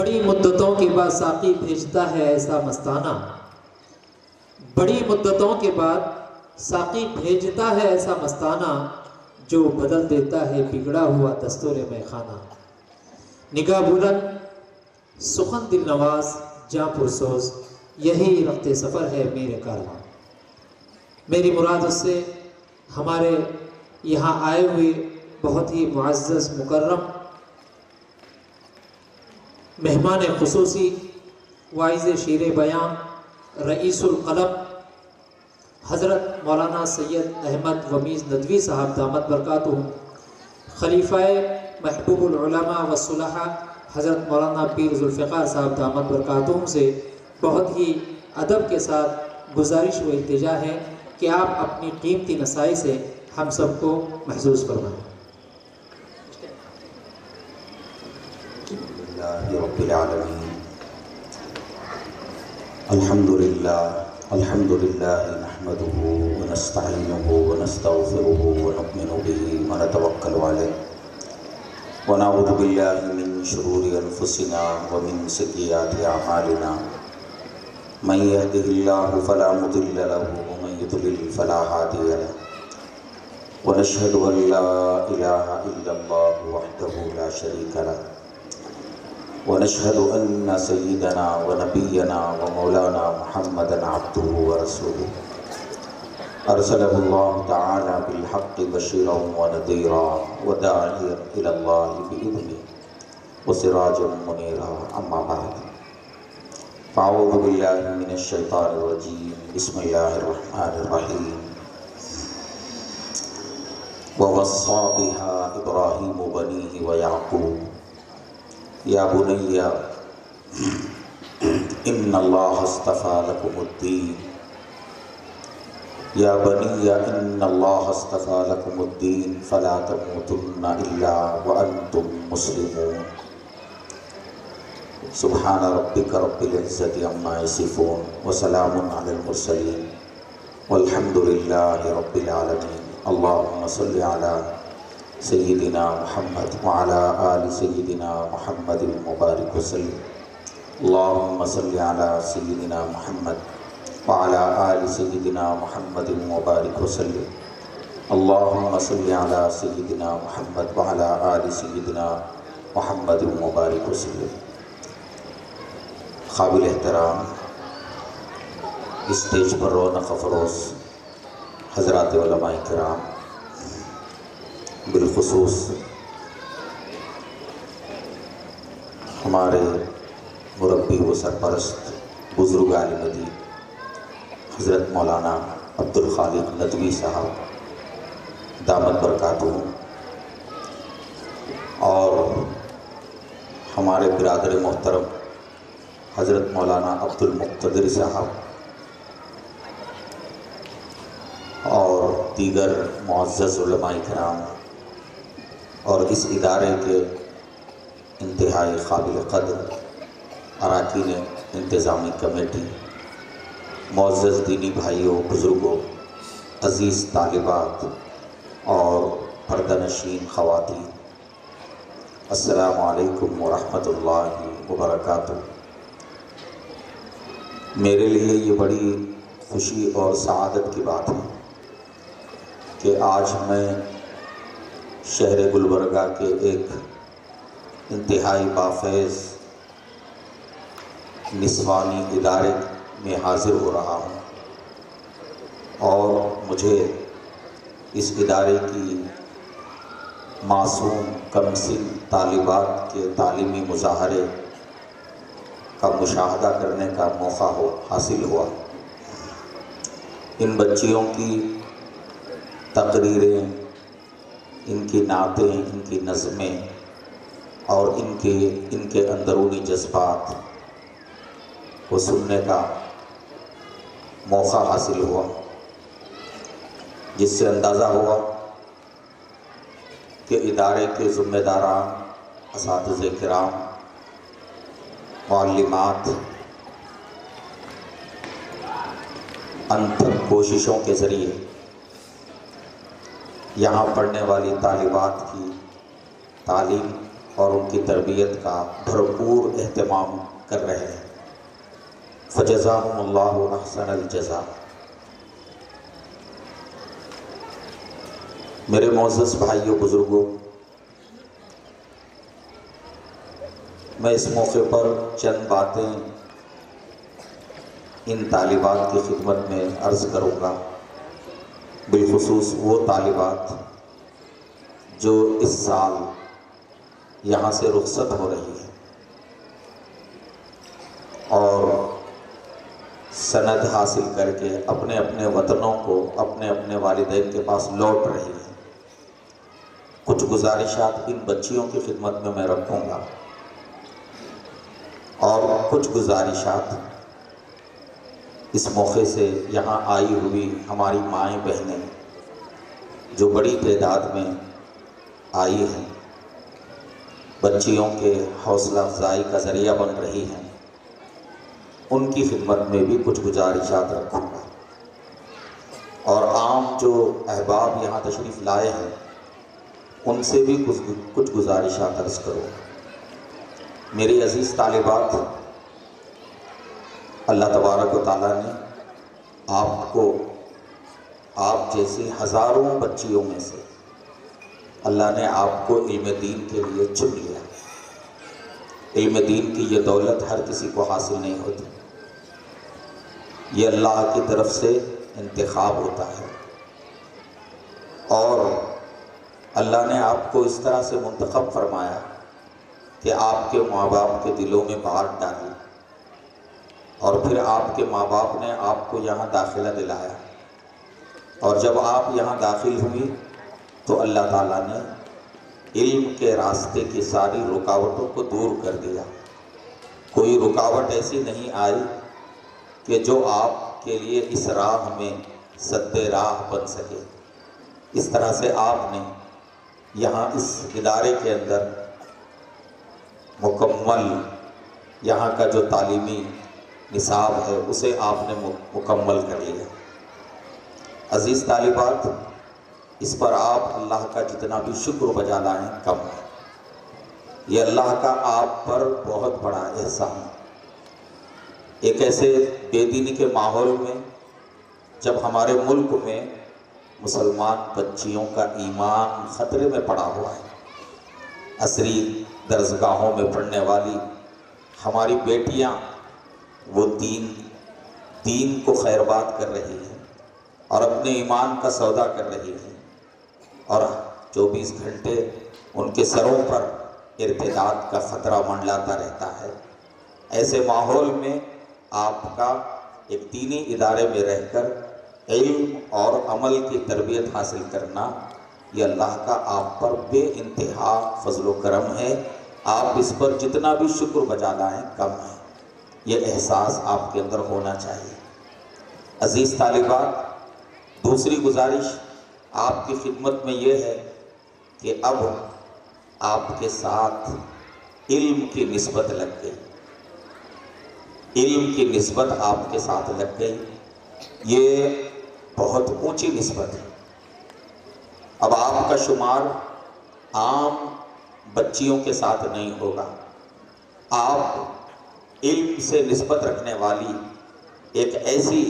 بڑی مدتوں کے بعد ساقی بھیجتا ہے ایسا مستانہ، بڑی مدتوں کے بعد ساقی بھیجتا ہے ایسا مستانہ، جو بدل دیتا ہے بگڑا ہوا دستور میں خانہ۔ نگاہ بلند سخن دل نواز جاں پرسوز، یہی رخت سفر ہے میرے کارواں۔ میری مراد اس سے ہمارے یہاں آئے ہوئے بہت ہی معزز مکرم مہمان خصوصی، واعظ شیر بیاں، رئیس القلم حضرت مولانا سید احمد ومیز ندوی صاحب دامت برکاتہم، خلیفہ محبوب العلماء والصلحاء حضرت مولانا پیر ذوالفقار صاحب دامت برکاتہم سے بہت ہی ادب کے ساتھ گزارش و التجا ہے کہ آپ اپنی قیمتی نصائی سے ہم سب کو محظوظ فرمائیں۔ رب العالمین، الحمدللہ نحمده ونستعینه ونستغفره ونؤمن به ونتوکل علیہ ونعوذ باللہ من شرور انفسنا ومن سیئات اعمالنا، من یهده اللہ فلا مضل له ومن یضلل فلا ہادی له، ونشهد ان لا الہ الا اللہ وحدہ لا شریک له، ونشهد أن سيدنا ونبينا ومولانا محمدا عبده ورسوله، أرسله الله تعالى بالحق بشيرا ونذيرا وداعيا إلى الله بإذنه وسراجا منيرا، أما بعد فأعوذ بالله من الشيطان الرجيم، بسم الله الرحمن الرحيم، ووصى بها إبراهيم بنيه ويعقوب یا بنی ان اللہ اصطفى لكم الدین، یا بنی ان اللہ اصطفى لكم الدین فلا تموتن الا وانتم مسلمون۔ سبحان ربک رب العزۃ عما یصفون وسلام علی المرسلین والحمد للہ رب العالمین۔ اللہم صل علی سیدنا محمد وعلی آل سیدنا محمد المبارک وسلم۔ اللہم صل علی سیدنا محمد وعلی آل سیدنا محمد المبارک وسلم۔ اللہم صل علی سیدنا محمد وعلی آل سیدنا محمد المبارک وسلم۔ قابل احترام اسٹیج پر رونق افروز حضرات علماء کرام، بالخصوص ہمارے مربی و سرپرست بزرگ عالم دین حضرت مولانا عبدالخالق ندوی صاحب دامت برکاتہم، اور ہمارے برادر محترم حضرت مولانا عبدالمقتدر صاحب اور دیگر معزز علماء کرام، اور اس ادارے کے انتہائی قابل قدر اراکین انتظامی کمیٹی، معزز دینی بھائیوں، بزرگوں، عزیز طالبات اور پردہ نشین خواتین، السلام علیکم ورحمۃ اللہ وبرکاتہ۔ میرے لیے یہ بڑی خوشی اور سعادت کی بات ہے کہ آج میں شہر گلبرگہ کے ایک انتہائی بافیض نسوانی ادارے میں حاضر ہو رہا ہوں، اور مجھے اس ادارے کی معصوم کمسن طالبات کے تعلیمی مظاہرے کا مشاہدہ کرنے کا موقع حاصل ہوا۔ ان بچیوں کی تقریریں، ان کی نعتیں، ان کی نظمیں اور ان کے اندرونی جذبات کو سننے کا موقع حاصل ہوا، جس سے اندازہ ہوا کہ ادارے کے ذمہ داران، اساتذہ کرام، معلمات انتھک کوششوں کے ذریعے یہاں پڑھنے والی طالبات کی تعلیم اور ان کی تربیت کا بھرپور اہتمام کر رہے ہیں۔ فجزاہم اللہ احسن الجزا۔ میرے معزز بھائیوں بزرگوں، میں اس موقع پر چند باتیں ان طالبات کی خدمت میں عرض کروں گا، بالخصوص وہ طالبات جو اس سال یہاں سے رخصت ہو رہی ہیں اور سند حاصل کر کے اپنے اپنے وطنوں کو، اپنے اپنے والدین کے پاس لوٹ رہی ہیں۔ کچھ گزارشات ان بچیوں کی خدمت میں رکھوں گا اور کچھ گزارشات اس موقع سے یہاں آئی ہوئی ہماری مائیں بہنیں جو بڑی تعداد میں آئی ہیں، بچیوں کے حوصلہ افزائی کا ذریعہ بن رہی ہیں، ان کی خدمت میں بھی کچھ گزارشات رکھوں گا، اور عام جو احباب یہاں تشریف لائے ہیں ان سے بھی کچھ گزارشات عرض کروں گا۔ میری عزیز طالبات، اللہ تبارک و تعالیٰ نے آپ کو، آپ جیسی ہزاروں بچیوں میں سے اللہ نے آپ کو علم دین کے لیے چن لیا۔ علم دین کی یہ دولت ہر کسی کو حاصل نہیں ہوتی، یہ اللہ کی طرف سے انتخاب ہوتا ہے، اور اللہ نے آپ کو اس طرح سے منتخب فرمایا کہ آپ کے ماں باپ کے دلوں میں بات ڈالی، اور پھر آپ کے ماں باپ نے آپ کو یہاں داخلہ دلایا، اور جب آپ یہاں داخل ہوئی تو اللہ تعالیٰ نے علم کے راستے کی ساری رکاوٹوں کو دور کر دیا۔ کوئی رکاوٹ ایسی نہیں آئی کہ جو آپ کے لیے اس راہ میں سد راہ بن سکے۔ اس طرح سے آپ نے یہاں اس ادارے کے اندر مکمل یہاں کا جو تعلیمی نصاب ہے اسے آپ نے مکمل کر لیا۔ عزیز طالبات، اس پر آپ اللہ کا جتنا بھی شکر بجا لائیں کم ہے۔ یہ اللہ کا آپ پر بہت بڑا احسان ہے۔ ایک ایسے بے دینی کے ماحول میں جب ہمارے ملک میں مسلمان بچیوں کا ایمان خطرے میں پڑا ہوا ہے، عصری درسگاہوں میں پڑھنے والی ہماری بیٹیاں وہ دین کو خیرباد کر رہی ہیں اور اپنے ایمان کا سودا کر رہی ہیں، اور 24 گھنٹے ان کے سروں پر ارتداد کا خطرہ منڈلاتا رہتا ہے، ایسے ماحول میں آپ کا ایک دینی ادارے میں رہ کر علم اور عمل کی تربیت حاصل کرنا، یہ اللہ کا آپ پر بے انتہا فضل و کرم ہے۔ آپ اس پر جتنا بھی شکر بجا لائیں کم ہے، یہ احساس آپ کے اندر ہونا چاہیے۔ عزیز طالبات، دوسری گزارش آپ کی خدمت میں یہ ہے کہ اب آپ کے ساتھ علم کی نسبت لگ گئی، علم کی نسبت آپ کے ساتھ لگ گئی، یہ بہت اونچی نسبت ہے۔ اب آپ کا شمار عام بچیوں کے ساتھ نہیں ہوگا، آپ علم سے نسبت رکھنے والی ایک ایسی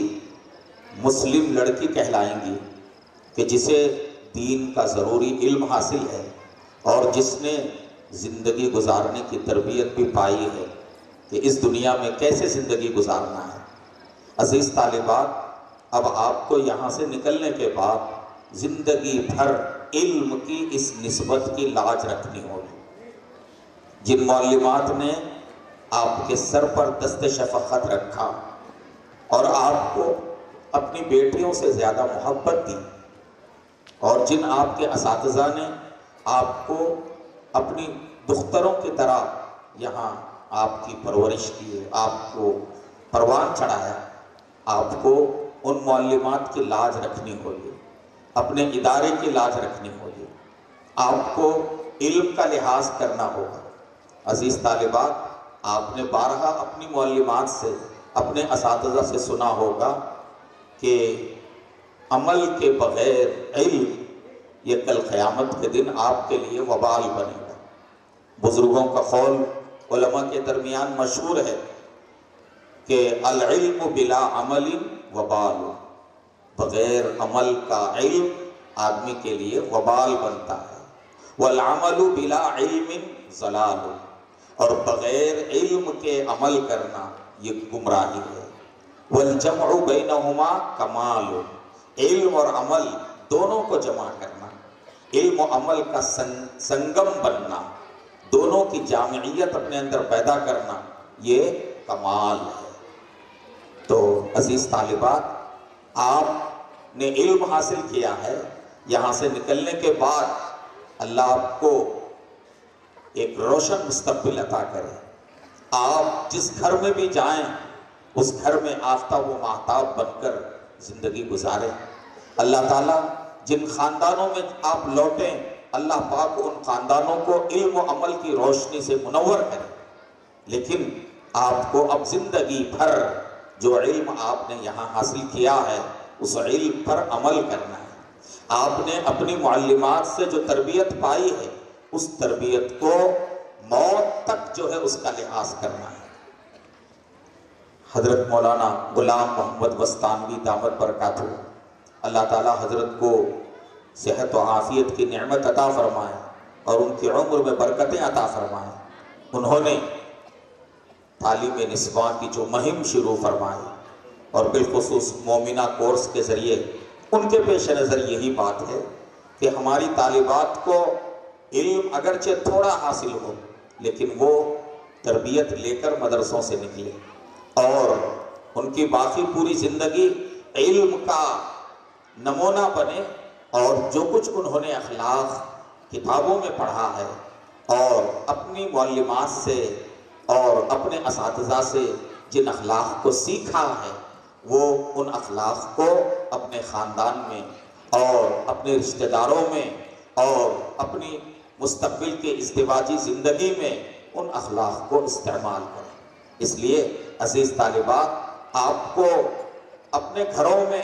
مسلم لڑکی کہلائیں گی کہ جسے دین کا ضروری علم حاصل ہے اور جس نے زندگی گزارنے کی تربیت بھی پائی ہے کہ اس دنیا میں کیسے زندگی گزارنا ہے۔ عزیز طالبات، اب آپ کو یہاں سے نکلنے کے بعد زندگی بھر علم کی اس نسبت کی لاج رکھنی ہوگی۔ جن معلمات نے آپ کے سر پر دست شفقت رکھا اور آپ کو اپنی بیٹیوں سے زیادہ محبت دی، اور جن آپ کے اساتذہ نے آپ کو اپنی دختروں کی طرح یہاں آپ کی پرورش کی، آپ کو پروان چڑھایا، آپ کو ان معلمات کی لاج رکھنی ہوگی، اپنے ادارے کی لاج رکھنی ہوگی، آپ کو علم کا لحاظ کرنا ہوگا۔ عزیز طالبات، آپ نے بارہا اپنی معلمات سے، اپنے اساتذہ سے سنا ہوگا کہ عمل کے بغیر علم یہ کل قیامت کے دن آپ کے لیے وبال بنے گا۔ بزرگوں کا قول علماء کے درمیان مشہور ہے کہ العلم بلا عمل وبال، بغیر عمل کا علم آدمی کے لیے وبال بنتا ہے، والعمل بلا علم ضلال، اور بغیر علم کے عمل کرنا یہ گمراہی ہے، والجمع بینہما کمال، علم اور عمل دونوں کو جمع کرنا، علم و عمل کا سنگم بننا، دونوں کی جامعیت اپنے اندر پیدا کرنا، یہ کمال ہے۔ تو عزیز طالبات، آپ نے علم حاصل کیا ہے، یہاں سے نکلنے کے بعد اللہ آپ کو ایک روشن مستقبل عطا کرے۔ آپ جس گھر میں بھی جائیں اس گھر میں آفتاب و ماہتاب بن کر زندگی گزاریں۔ اللہ تعالیٰ جن خاندانوں میں آپ لوٹیں، اللہ پاک ان خاندانوں کو علم و عمل کی روشنی سے منور کرے۔ لیکن آپ کو اب زندگی بھر جو علم آپ نے یہاں حاصل کیا ہے اس علم پر عمل کرنا ہے۔ آپ نے اپنی معلمات سے جو تربیت پائی ہے اس تربیت کو موت تک جو ہے اس کا لحاظ کرنا ہے۔ حضرت مولانا غلام محمد وستانوی دامت برکاتہ، اللہ تعالیٰ حضرت کو صحت و عافیت کی نعمت عطا فرمائے اور ان کی عمر میں برکتیں عطا فرمائے۔ انہوں نے تعلیم نسواں کی جو مہم شروع فرمائی اور بالخصوص مومنہ کورس کے ذریعے، ان کے پیش نظر یہی بات ہے کہ ہماری طالبات کو علم اگرچہ تھوڑا حاصل ہو لیکن وہ تربیت لے کر مدرسوں سے نکلے اور ان کی باقی پوری زندگی علم کا نمونہ بنے، اور جو کچھ انہوں نے اخلاق کتابوں میں پڑھا ہے اور اپنی معلمات سے اور اپنے اساتذہ سے جن اخلاق کو سیکھا ہے وہ ان اخلاق کو اپنے خاندان میں اور اپنے رشتہ داروں میں اور اپنی مستقبل کے ازدواجی زندگی میں ان اخلاق کو استعمال کریں۔ اس لیے عزیز طالبات، آپ کو اپنے گھروں میں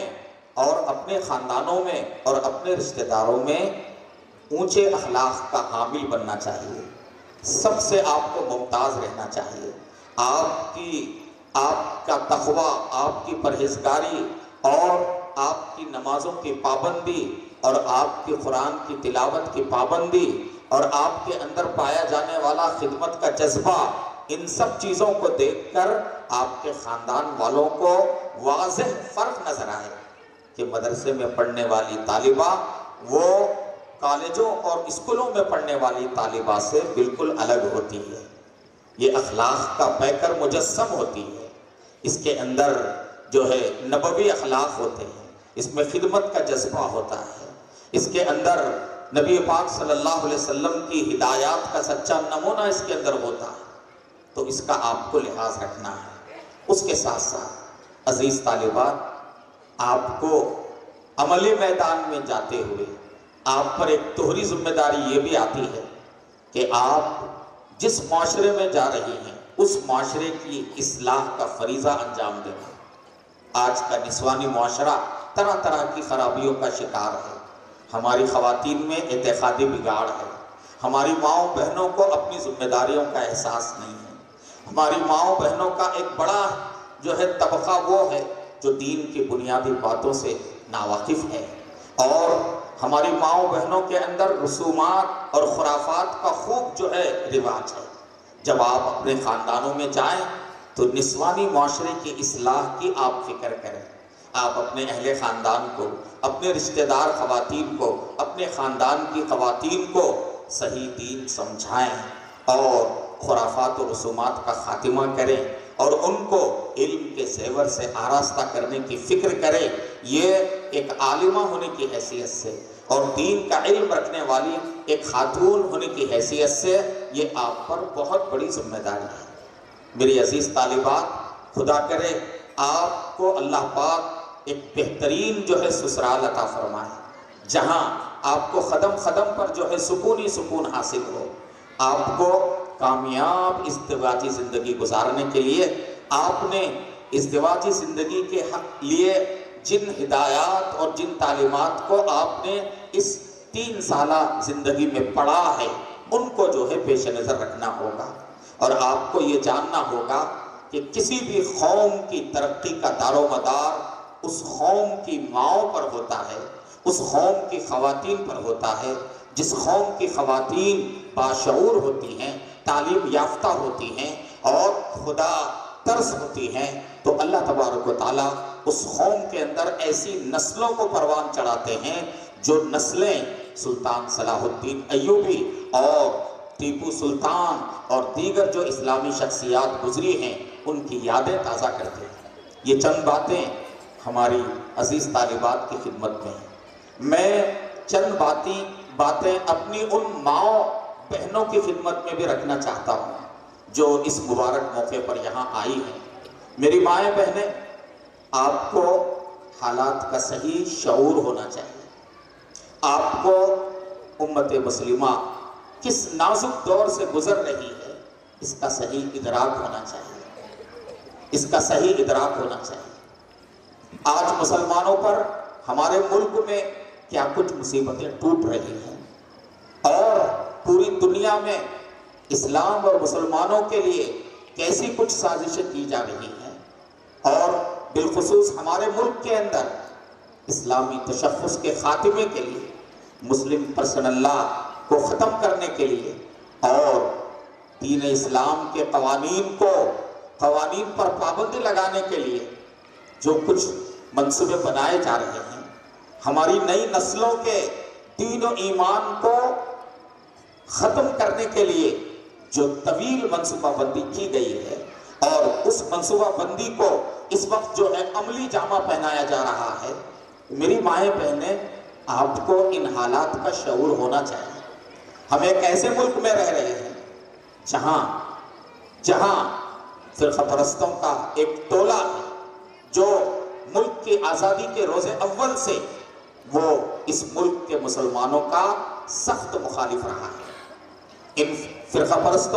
اور اپنے خاندانوں میں اور اپنے رشتہ داروں میں اونچے اخلاق کا حامل بننا چاہیے، سب سے آپ کو ممتاز رہنا چاہیے۔ آپ کا تقوی، آپ کی پرہیزگاری اور آپ کی نمازوں کی پابندی اور آپ کی قرآن کی تلاوت کی پابندی اور آپ کے اندر پایا جانے والا خدمت کا جذبہ، ان سب چیزوں کو دیکھ کر آپ کے خاندان والوں کو واضح فرق نظر آئے کہ مدرسے میں پڑھنے والی طالبہ وہ کالجوں اور اسکولوں میں پڑھنے والی طالبہ سے بالکل الگ ہوتی ہے، یہ اخلاق کا پیکر مجسم ہوتی ہے، اس کے اندر جو ہے نبوی اخلاق ہوتے ہیں، اس میں خدمت کا جذبہ ہوتا ہے، اس کے اندر نبی پاک صلی اللہ علیہ وسلم کی ہدایات کا سچا نمونہ اس کے اندر ہوتا ہے۔ تو اس کا آپ کو لحاظ رکھنا ہے۔ اس کے ساتھ ساتھ عزیز طالبات، آپ کو عملی میدان میں جاتے ہوئے آپ پر ایک دوہری ذمہ داری یہ بھی آتی ہے کہ آپ جس معاشرے میں جا رہی ہیں اس معاشرے کی اصلاح کا فریضہ انجام دینا۔ آج کا نسوانی معاشرہ طرح طرح کی خرابیوں کا شکار ہے، ہماری خواتین میں اعتقادی بگاڑ ہے، ہماری ماؤں بہنوں کو اپنی ذمہ داریوں کا احساس نہیں ہے، ہماری ماؤں بہنوں کا ایک بڑا جو ہے طبقہ وہ ہے جو دین کی بنیادی باتوں سے ناواقف ہے، اور ہماری ماؤں بہنوں کے اندر رسومات اور خرافات کا خوب جو ہے رواج ہے۔ جب آپ اپنے خاندانوں میں جائیں تو نسوانی معاشرے کی اصلاح کی آپ فکر کریں، آپ اپنے اہل خاندان کو، اپنے رشتہ دار خواتین کو، اپنے خاندان کی خواتین کو صحیح دین سمجھائیں اور خرافات و رسومات کا خاتمہ کریں اور ان کو علم کے زیور سے آراستہ کرنے کی فکر کریں۔ یہ ایک عالمہ ہونے کی حیثیت سے اور دین کا علم رکھنے والی ایک خاتون ہونے کی حیثیت سے یہ آپ پر بہت بڑی ذمہ داری ہے۔ میری عزیز طالبات، خدا کرے آپ کو اللہ پاک ایک بہترین جو ہے سسرال عطا فرمائے، جہاں آپ کو قدم قدم پر جو ہے سکون ہی سکون حاصل ہو۔ آپ کو کامیاب ازدواجی زندگی گزارنے کے لیے آپ نے ازدواجی زندگی کے لیے جن ہدایات اور جن تعلیمات کو آپ نے اس 3 سالہ زندگی میں پڑھا ہے ان کو جو ہے پیش نظر رکھنا ہوگا۔ اور آپ کو یہ جاننا ہوگا کہ کسی بھی قوم کی ترقی کا دار و مدار اس قوم کی ماؤں پر ہوتا ہے، اس قوم کی خواتین پر ہوتا ہے۔ جس قوم کی خواتین باشعور ہوتی ہیں، تعلیم یافتہ ہوتی ہیں اور خدا ترس ہوتی ہیں، تو اللہ تبارک و تعالیٰ اس قوم کے اندر ایسی نسلوں کو پروان چڑھاتے ہیں جو نسلیں سلطان صلاح الدین ایوبی اور ٹیپو سلطان اور دیگر جو اسلامی شخصیات گزری ہیں ان کی یادیں تازہ کرتے ہیں۔ یہ چند باتیں ہماری عزیز طالبات کی خدمت میں ہیں۔ میں چند باتیں اپنی ان ماؤں بہنوں کی خدمت میں بھی رکھنا چاہتا ہوں جو اس مبارک موقع پر یہاں آئی ہیں۔ میری مائیں بہنیں، آپ کو حالات کا صحیح شعور ہونا چاہیے۔ آپ کو امت مسلمہ کس نازک دور سے گزر رہی ہے اس کا صحیح ادراک ہونا چاہیے، اس کا صحیح ادراک ہونا چاہیے۔ آج مسلمانوں پر ہمارے ملک میں کیا کچھ مصیبتیں ٹوٹ رہی ہیں اور پوری دنیا میں اسلام اور مسلمانوں کے لیے کیسی کچھ سازشیں کی جا رہی ہیں، اور بالخصوص ہمارے ملک کے اندر اسلامی تشخص کے خاتمے کے لیے، مسلم پرسنل لا کو ختم کرنے کے لیے اور دین اسلام کے قوانین پر پابندی لگانے کے لیے جو کچھ منصوبے بنائے جا رہے ہیں، ہماری نئی نسلوں کے دین و ایمان کو ختم کرنے کے لیے جو طویل منصوبہ بندی کی گئی ہے، اور اس منصوبہ بندی کو اس وقت جو ہے عملی جامہ پہنایا جا رہا ہے، میری مائیں بہنیں، آپ کو ان حالات کا شعور ہونا چاہیے۔ ہم ایک ایسے ملک میں رہ رہے ہیں جہاں فرقہ پرستوں کا ایک ٹولہ ہے جو ملک کی آزادی کے روز اول سے وہ اس ملک کے مسلمانوں کا سخت مخالف رہا ہے۔ اس فرقہ پرست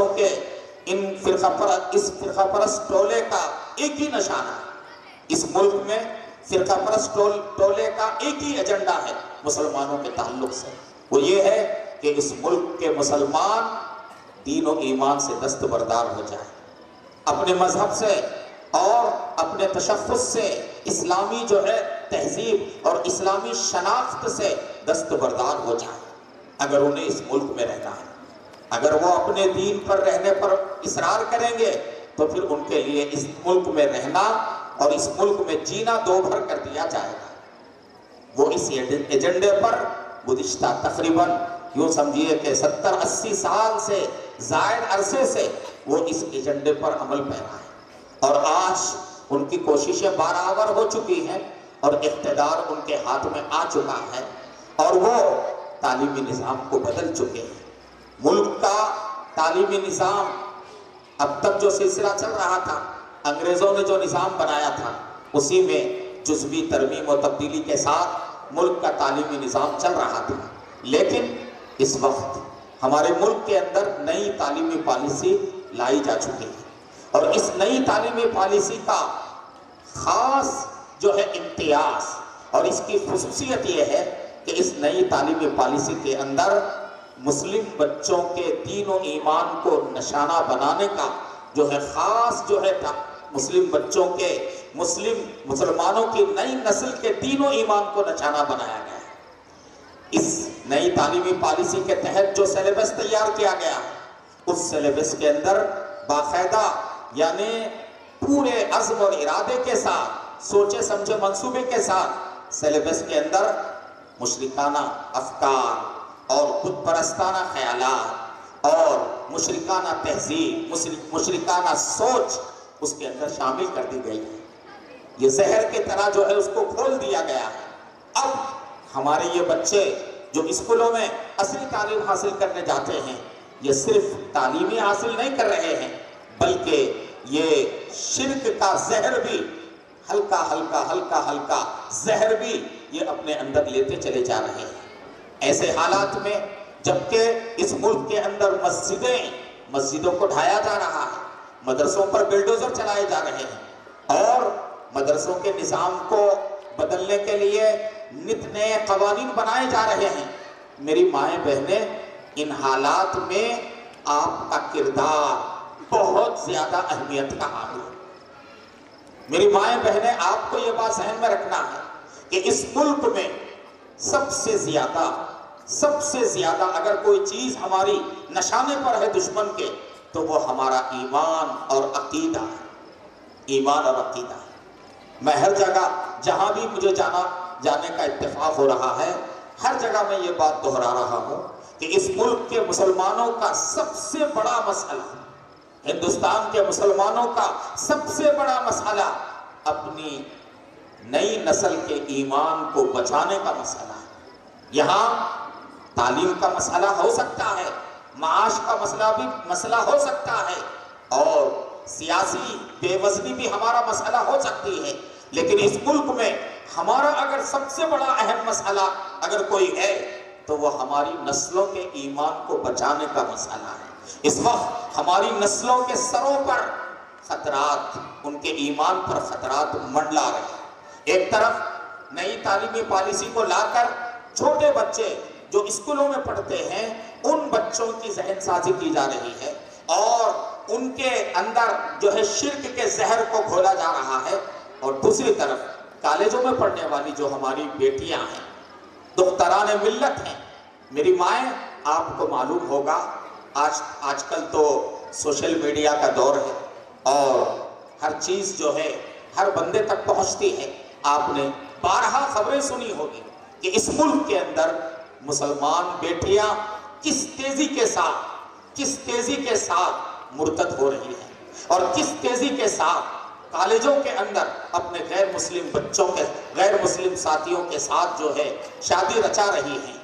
ٹولے کا ایک ہی نشانہ ہے، اس ملک میں فرقہ پرست ٹولے کا ایک ہی ایجنڈا ہے مسلمانوں کے تعلق سے، وہ یہ ہے کہ اس ملک کے مسلمان دین و ایمان سے دستبردار ہو جائیں، اپنے مذہب سے اور اپنے تشخص سے، اسلامی جو ہے تہذیب اور اسلامی شناخت سے دستبردار ہو جائیں۔ اگر انہیں اس ملک میں رہنا ہے، اگر وہ اپنے دین پر رہنے پر اصرار کریں گے تو پھر ان کے لیے اس ملک میں رہنا اور اس ملک میں جینا دو بھر کر دیا جائے گا۔ وہ اس ایجنڈے پر گزشتہ تقریباً یوں سمجھیے کہ 70-80 سال سے زائد عرصے سے وہ اس ایجنڈے پر عمل پیرا ہے، اور آج ان کی کوششیں برابر ہو چکی ہیں اور اقتدار ان کے ہاتھ میں آ چکا ہے، اور وہ تعلیمی نظام کو بدل چکے ہیں۔ ملک کا تعلیمی نظام اب تک جو سلسلہ چل رہا تھا، انگریزوں نے جو نظام بنایا تھا اسی میں جزوی ترمیم و تبدیلی کے ساتھ ملک کا تعلیمی نظام چل رہا تھا، لیکن اس وقت ہمارے ملک کے اندر نئی تعلیمی پالیسی لائی جا چکی ہے، اور اس نئی تعلیمی پالیسی کا خاص جو ہے امتیاز اور اس کی خصوصیت یہ ہے کہ اس نئی تعلیمی پالیسی کے اندر مسلم بچوں کے دین و ایمان کو نشانہ بنانے کا جو ہے خاص جو ہے مسلم بچوں کے مسلمانوں کی نئی نسل کے دین و ایمان کو نشانہ بنایا گیا ہے۔ اس نئی تعلیمی پالیسی کے تحت جو سیلیبس تیار کیا گیا ہے، اس سیلیبس کے اندر باقاعدہ یعنی پورے عزم اور ارادے کے ساتھ، سوچے سمجھے منصوبے کے ساتھ سیلیبس کے اندر مشرکانہ افکار اور خود پرستانہ خیالات اور مشرکانہ تہذیب، مشرکانہ سوچ اس کے اندر شامل کر دی گئی ہے۔ یہ زہر کی طرح جو ہے اس کو کھول دیا گیا ہے۔ اب ہمارے یہ بچے جو اسکولوں میں اصلی تعلیم حاصل کرنے جاتے ہیں، یہ صرف تعلیمی حاصل نہیں کر رہے ہیں بلکہ یہ شرک کا زہر بھی ہلکا زہر بھی یہ اپنے اندر لیتے چلے جا رہے ہیں۔ ایسے حالات میں جبکہ اس ملک کے اندر مسجدوں کو ڈھایا جا رہا ہے، مدرسوں پر بلڈوزر چلائے جا رہے ہیں، اور مدرسوں کے نظام کو بدلنے کے لیے نت نئے قوانین بنائے جا رہے ہیں، میری مائیں بہنیں ان حالات میں آپ کا کردار بہت زیادہ اہمیت کا حامل ہے۔ میری مائیں بہنیں، آپ کو یہ بات ذہن میں رکھنا ہے کہ اس ملک میں سب سے زیادہ اگر کوئی چیز ہماری نشانے پر ہے دشمن کے، تو وہ ہمارا ایمان اور عقیدہ ہے۔ ایمان اور عقیدہ ہے۔ میں ہر جگہ جہاں بھی مجھے جانے کا اتفاق ہو رہا ہے، ہر جگہ میں یہ بات دہرا رہا ہوں کہ اس ملک کے مسلمانوں کا سب سے بڑا مسئلہ، ہندوستان کے مسلمانوں کا سب سے بڑا مسئلہ اپنی نئی نسل کے ایمان کو بچانے کا مسئلہ ہے۔ یہاں تعلیم کا مسئلہ ہو سکتا ہے، معاش کا مسئلہ ہو سکتا ہے، اور سیاسی بے وزنی بھی ہمارا مسئلہ ہو سکتی ہے، لیکن اس ملک میں ہمارا اگر سب سے بڑا اہم مسئلہ اگر کوئی ہے تو وہ ہماری نسلوں کے ایمان کو بچانے کا مسئلہ ہے۔ اس وقت ہماری نسلوں کے سروں پر خطرات، ان کے ایمان پر خطرات منڈلا رہے ہیں۔ ایک طرف نئی تعلیمی پالیسی کو لا کر چھوٹے بچے جو اسکولوں میں پڑھتے ہیں ان بچوں کی ذہن سازی کی جا رہی ہے، اور ان کے اندر جو ہے شرک کے زہر کو گھولا جا رہا ہے، اور دوسری طرف کالجوں میں پڑھنے والی جو ہماری بیٹیاں ہیں، دختران ملت ہیں، میری مائیں، آپ کو معلوم ہوگا آج کل تو سوشل میڈیا کا دور ہے، اور ہر چیز جو ہے ہر بندے تک پہنچتی ہے۔ آپ نے بارہا خبریں سنی ہوگی کہ اس ملک کے اندر مسلمان بیٹیاں کس تیزی کے ساتھ مرتد ہو رہی ہیں، اور کس تیزی کے ساتھ کالجوں کے اندر اپنے غیر مسلم ساتھیوں کے ساتھ جو ہے شادی رچا رہی ہیں۔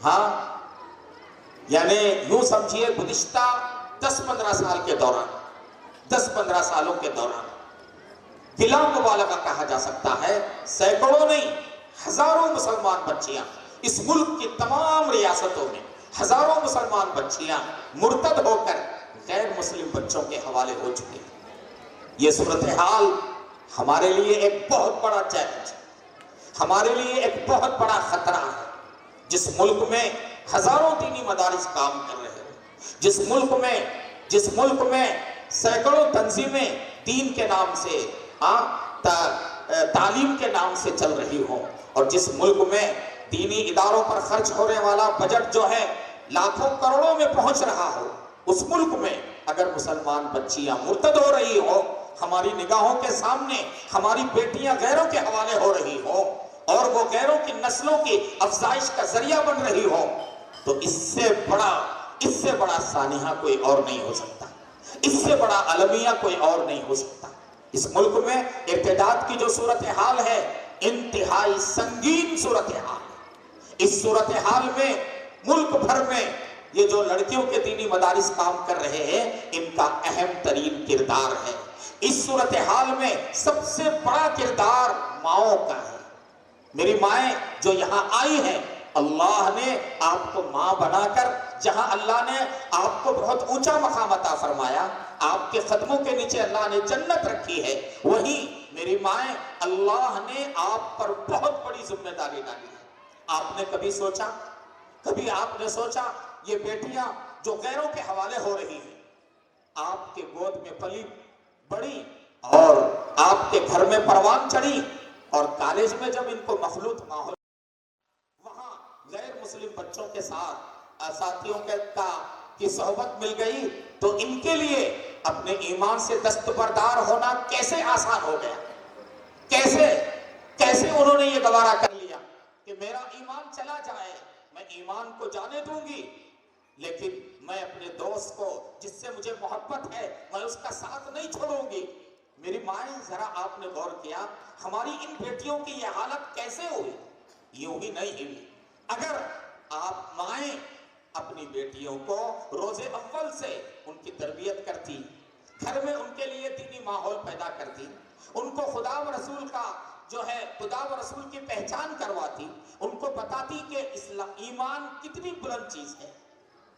ہاں، یعنی یوں سمجھیے گزشتہ 10-15 سال کے دوران، 10-15 سالوں کے دوران بلا مبالغہ کہا جا سکتا ہے سینکڑوں نہیں ہزاروں مسلمان بچیاں اس ملک کی تمام ریاستوں میں، ہزاروں مسلمان بچیاں مرتد ہو کر غیر مسلم بچوں کے حوالے ہو چکے ہیں۔ یہ صورتحال ہمارے لیے ایک بہت بڑا چیلنج، ہمارے لیے ایک بہت بڑا خطرہ ہے۔ جس ملک میں ہزاروں دینی مدارس کام کر رہے ہوں، جس ملک میں سینکڑوں تنظیمیں دین کے نام سے، تعلیم کے نام سے چل رہی ہوں، اور جس ملک میں دینی اداروں پر خرچ ہونے والا بجٹ جو ہے لاکھوں کروڑوں میں پہنچ رہا ہو، اس ملک میں اگر مسلمان بچیاں مرتد ہو رہی ہو، ہماری نگاہوں کے سامنے ہماری بیٹیاں غیروں کے حوالے ہو رہی ہو، اور وہ غیروں کی نسلوں کی افزائش کا ذریعہ بن رہی ہو، تو اس سے بڑا سانحہ کوئی اور نہیں ہو سکتا، اس سے بڑا المیہ کوئی اور نہیں ہو سکتا۔ اس ملک میں ارتداد کی جو صورتحال ہے انتہائی سنگین صورتحال۔ اس صورتحال میں ملک بھر میں یہ جو لڑکیوں کے دینی مدارس کام کر رہے ہیں ان کا اہم ترین کردار ہے۔ اس صورتحال میں سب سے بڑا کردار ماؤں کا ہے۔ میری مائیں جو یہاں آئی ہیں، اللہ نے آپ کو ماں بنا کر، جہاں اللہ نے آپ کو بہت اونچا مقام عطا فرمایا، آپ کے قدموں کے نیچے اللہ نے جنت رکھی ہے، وہیں میری مائیں اللہ نے آپ پر بہت بڑی ذمہ داری ڈالی ہے۔ آپ نے کبھی آپ نے سوچا یہ بیٹیاں جو غیروں کے حوالے ہو رہی ہیں، آپ کے گود میں پلی بڑی اور آپ کے گھر میں پروان چڑھی، اور کالج میں جب ان کو مخلوط ماحول، وہاں غیر مسلم بچوں کے ساتھ ساتھیوں کی صحبت مل گئی، تو ان کے لیے اپنے ایمان سے دستبردار ہونا کیسے آسان ہو گیا، کیسے انہوں نے یہ گوارا کر لیا کہ میرا ایمان چلا جائے، میں ایمان کو جانے دوں گی، لیکن میں اپنے دوست کو جس سے مجھے محبت ہے میں اس کا ساتھ نہیں چھوڑوں گی۔ میری مائیں، ذرا آپ نے غور کیا ہماری ان بیٹیوں کی یہ حالت کیسے ہوئی؟ یوں ہی نہیں ہوئی۔ اگر آپ مائیں اپنی بیٹیوں کو روز اول سے ان کی تربیت کرتی، گھر میں ان کے لیے دینی ماحول پیدا کرتی، ان کو خدا و رسول کا جو ہے خدا و رسول کی پہچان کرواتی، ان کو بتاتی کہ ایمان کتنی بلند چیز ہے،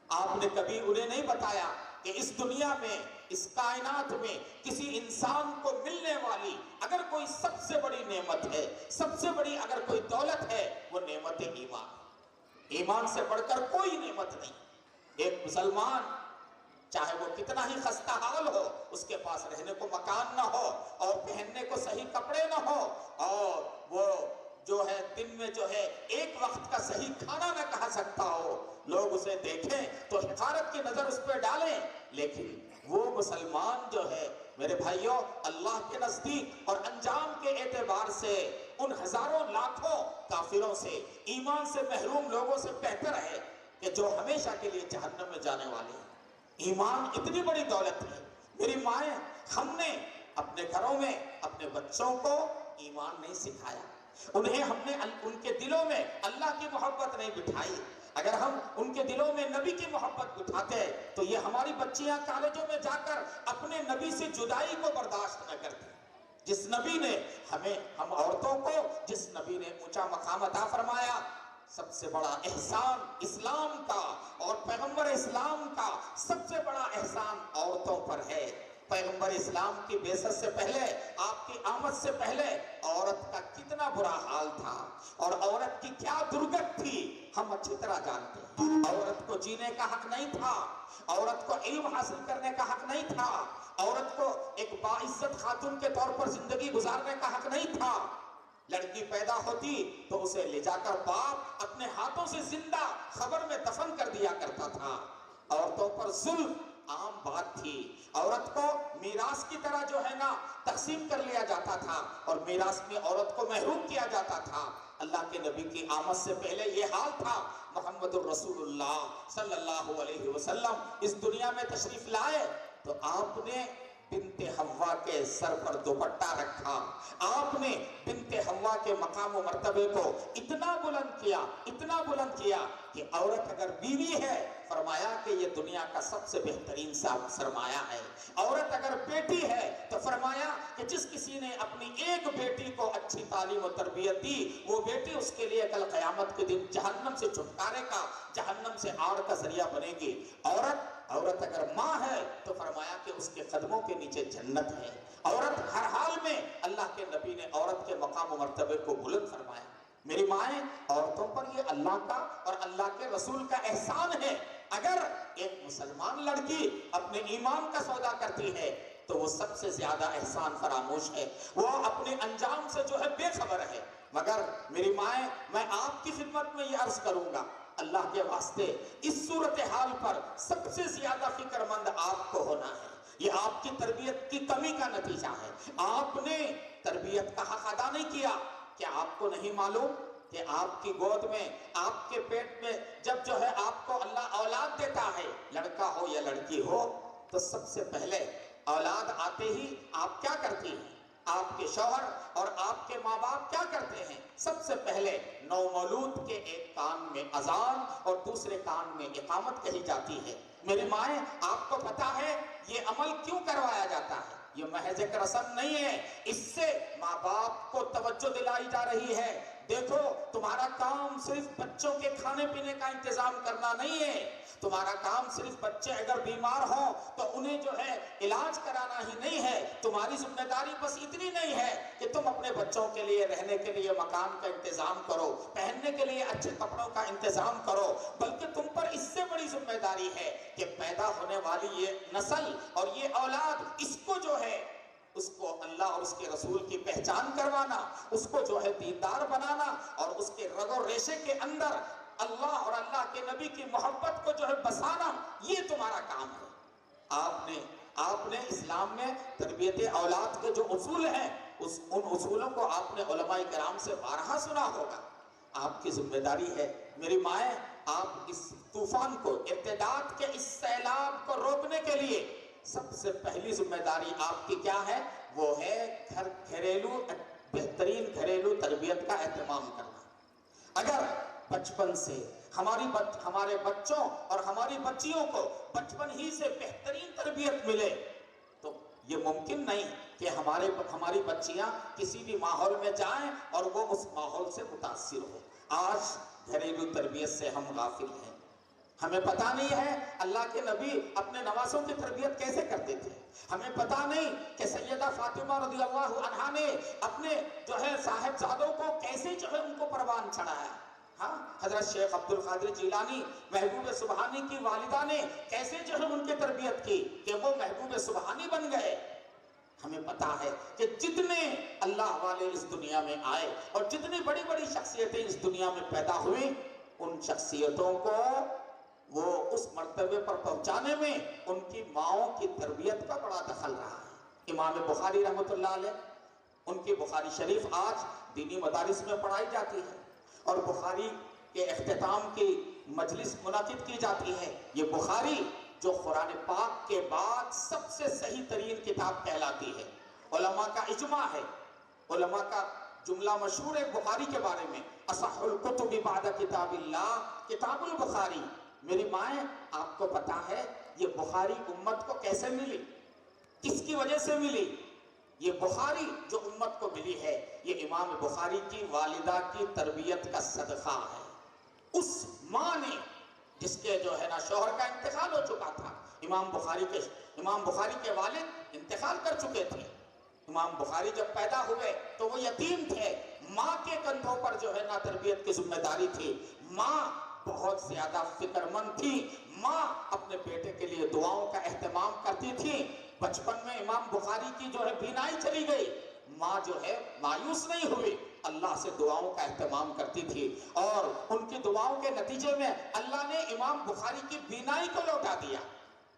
آپ نے کبھی انہیں نہیں بتایا کہ اس دنیا میں، اس کائنات میں کسی انسان کو ملنے والی اگر کوئی سب سے بڑی نعمت ہے، سب سے بڑی اگر کوئی دولت ہے، وہ نعمت ایمان۔ ایمان سے بڑھ کر کوئی نعمت نہیں۔ ایک مسلمان چاہے وہ کتنا ہی خستہ حال ہو، اس کے پاس رہنے کو مکان نہ ہو اور پہننے کو صحیح کپڑے نہ ہو، اور وہ جو ہے دن میں جو ہے ایک وقت کا صحیح کھانا نہ کھا سکتا ہو، لوگ اسے دیکھیں تو حقارت کی نظر اس پہ ڈالیں، لیکن وہ مسلمان جو ہے میرے بھائیوں اللہ کے نزدیک اور انجام کے اعتبار سے ان ہزاروں لاکھوں کافروں سے، ایمان سے محروم لوگوں سے بہتر ہے کہ جو ہمیشہ کے لیے جہنم میں جانے والے ہیں۔ ایمان اتنی بڑی دولت ہے میری مائیں، ہم نے اپنے گھروں میں اپنے بچوں کو ایمان نہیں سکھایا، ہم نے ان کے دلوں میں اللہ کی محبت نہیں بٹھائی۔ اگر ہم ان کے دلوں میں نبی کی محبت بٹھاتے تو یہ ہماری بچیاں کالجوں میں جا کر اپنے نبی سے جدائی کو برداشت نہ کرتی۔ جس نبی نے ہم عورتوں کو جس نبی نے اونچا مقام عطا فرمایا، سب سے بڑا احسان اسلام کا اور پیغمبر اسلام کا سب سے بڑا احسان عورتوں پر ہے۔ پیغمبر اسلام کی بعثت سے پہلے، آپ کی آمد سے پہلے عورت کا کتنا برا حال تھا اور عورت کی کیا درگت تھی ہم اچھی طرح جانتے ہیں۔ عورت کو جینے کا حق نہیں تھا، عورت کو علم حاصل کرنے کا حق نہیں تھا، عورت کو ایک باعزت خاتون کے طور پر زندگی گزارنے کا حق نہیں تھا۔ لڑکی پیدا ہوتی تو اسے لے جا کر باپ اپنے ہاتھوں سے زندہ خبر میں دفن کر دیا کرتا تھا۔ عورتوں پر ظلم عام بات تھی، عورت کو میراث کی طرح جو ہے نا تقسیم کر لیا جاتا تھا اور میراث میں عورت کو محروم کیا جاتا تھا۔ اللہ کے نبی کی آمد سے پہلے یہ حال تھا۔ محمد الرسول اللہ صلی اللہ علیہ وسلم اس دنیا میں تشریف لائے تو آپ نے بنت حوا کے سر پر دوپٹہ رکھا، آپ نے بنت حوا کے مقام و مرتبے کو اتنا بلند کیا کہ عورت اگر بیوی ہے فرمایا کہ یہ دنیا کا سب سے بہترین سرمایہ ہے، عورت اگر بیٹی ہے تو فرمایا کہ جس کسی نے اپنی ایک بیٹی کو اچھی تعلیم و تربیت دی وہ بیٹی اس کے لیے کل قیامت کے دن جہنم سے چھٹکارے کا، جہنم سے آڑ کا ذریعہ بنے گی۔ عورت اگر ماں ہے تو فرمایا کہ اس کے قدموں کے نیچے جنت ہے۔ عورت ہر حال میں اللہ کے نبی نے عورت کے مقام و مرتبے کو بلند فرمایا۔ میری مائیں، عورتوں پر یہ اللہ کا اور اللہ کے رسول کا احسان ہے۔ اگر ایک مسلمان لڑکی اپنے ایمان کا سودا کرتی ہے تو وہ سب سے زیادہ احسان فراموش ہے، وہ اپنے انجام سے جو ہے بے خبر ہے۔ مگر میری مائیں، میں آپ کی خدمت میں یہ عرض کروں گا، اللہ کے واسطے اس صورتحال پر سب سے زیادہ فکر مند آپ کو ہونا ہے۔ یہ آپ کی تربیت کی کمی کا نتیجہ ہے۔ آپ نے تربیت کا حق ادا نہیں کیا۔ کیا آپ کو نہیں معلوم کہ آپ کی گود میں، آپ کے پیٹ میں جب جو ہے آپ کو اللہ اولاد دیتا ہے، لڑکا ہو یا لڑکی ہو، تو سب سے پہلے اولاد آتے ہی آپ کیا کرتی ہیں؟ آپ کے شوہر اور آپ کے ماں باپ کیا کرتے ہیں؟ سب سے پہلے نومولود کے ایک کان میں اذان اور دوسرے کان میں اقامت کہی جاتی ہے۔ میری مائیں، آپ کو پتا ہے یہ عمل کیوں کروایا جاتا ہے؟ یہ محض ایک رسم نہیں ہے، اس سے ماں باپ کو توجہ دلائی جا رہی ہے۔ دیکھو، تمہارا کام صرف بچوں کے کھانے پینے کا انتظام کرنا نہیں ہے، تمہارا کام صرف بچے اگر بیمار ہوں تو انہیں جو ہے علاج کرانا ہی نہیں ہے، تمہاری ذمہ داری بس اتنی نہیں ہے کہ تم اپنے بچوں کے لیے رہنے کے لیے مکان کا انتظام کرو، پہننے کے لیے اچھے کپڑوں کا انتظام کرو، بلکہ تم پر اس سے بڑی ذمہ داری ہے کہ پیدا ہونے والی یہ نسل اور یہ اولاد، اس کو جو ہے اس کو اللہ اور اس کے رسول کی پہچان کروانا، اس کو جو ہے دیندار بنانا اور اس کے رگ و ریشے کے اندر اللہ اور اللہ کے نبی کی محبت کو جو ہے بسانا، یہ تمہارا کام ہے۔ آپ نے اسلام میں تربیت اولاد کے جو اصول ہیں ان اصولوں کو آپ نے علماء کرام سے بارہا سنا ہوگا۔ آپ کی ذمہ داری ہے میری مائیں، آپ اس طوفان کو، ارتداد کے اس سیلاب کو روکنے کے لیے سب سے پہلی ذمہ داری آپ کی کیا ہے؟ وہ ہے بہترین گھریلو تربیت کا اہتمام کرنا۔ اگر بچپن سے ہمارے بچوں اور ہماری بچیوں کو بچپن ہی سے بہترین تربیت ملے تو یہ ممکن نہیں کہ ہماری بچیاں کسی بھی ماحول میں جائیں اور وہ اس ماحول سے متاثر ہو۔ آج گھریلو تربیت سے ہم غافل ہیں، ہمیں پتہ نہیں ہے اللہ کے نبی اپنے نوازوں کی تربیت کیسے کرتے تھے، ہمیں پتہ نہیں کہ سیدہ فاطمہ رضی اللہ عنہا نے اپنے جو ہے صاحبزادوں کو کیسے جو ہے ان کو پروان چڑھایا، ہاں، حضرت شیخ عبد القادر جیلانی محبوب سبحانی کی والدہ نے کیسے جو ہے ان کی تربیت کی کہ وہ محبوب سبحانی بن گئے۔ ہمیں پتا ہے کہ جتنے اللہ والے اس دنیا میں آئے اور جتنی بڑی بڑی شخصیتیں اس دنیا میں پیدا ہوئی، ان شخصیتوں کو وہ اس مرتبے پر پہنچانے میں ان کی ماؤں کی تربیت کا بڑا دخل رہا ہے۔ امام بخاری رحمۃ اللہ علیہ، ان کی بخاری شریف آج دینی مدارس میں پڑھائی جاتی ہے اور بخاری کے اختتام کی مجلس منعقد کی جاتی ہے۔ یہ بخاری جو قرآن پاک کے بعد سب سے صحیح ترین کتاب کہلاتی ہے، علماء کا اجماع ہے، علماء کا جملہ مشہور ہے بخاری کے بارے میں، اصح الکتب بعد کتاب اللہ کتاب البخاری۔ میری مائیں، آپ کو پتا ہے یہ بخاری امت کو کیسے ملی، کس کی وجہ سے ملی؟ یہ بخاری جو امت کو ملی ہے، یہ امام بخاری کی والدہ کی تربیت کا صدقہ ہے۔ اس ماں نے جس کے جو ہے نا شوہر کا انتقال ہو چکا تھا، امام بخاری کے والد انتقال کر چکے تھے۔ امام بخاری جب پیدا ہوئے تو وہ یتیم تھے، ماں کے کندھوں پر جو ہے نا تربیت کی ذمہ داری تھی۔ ماں بہت زیادہ فکر مند تھی، ماں اپنے بیٹے کے لیے دعاؤں کا اہتمام کرتی تھی۔ بچپن میں امام بخاری کی جو ہے بینائی چلی گئی، ماں جو ہے مایوس نہیں ہوئی، اللہ سے دعاؤں کا اہتمام کرتی تھی اور ان کی دعاؤں کے نتیجے میں اللہ نے امام بخاری کی بینائی کو لوٹا دیا۔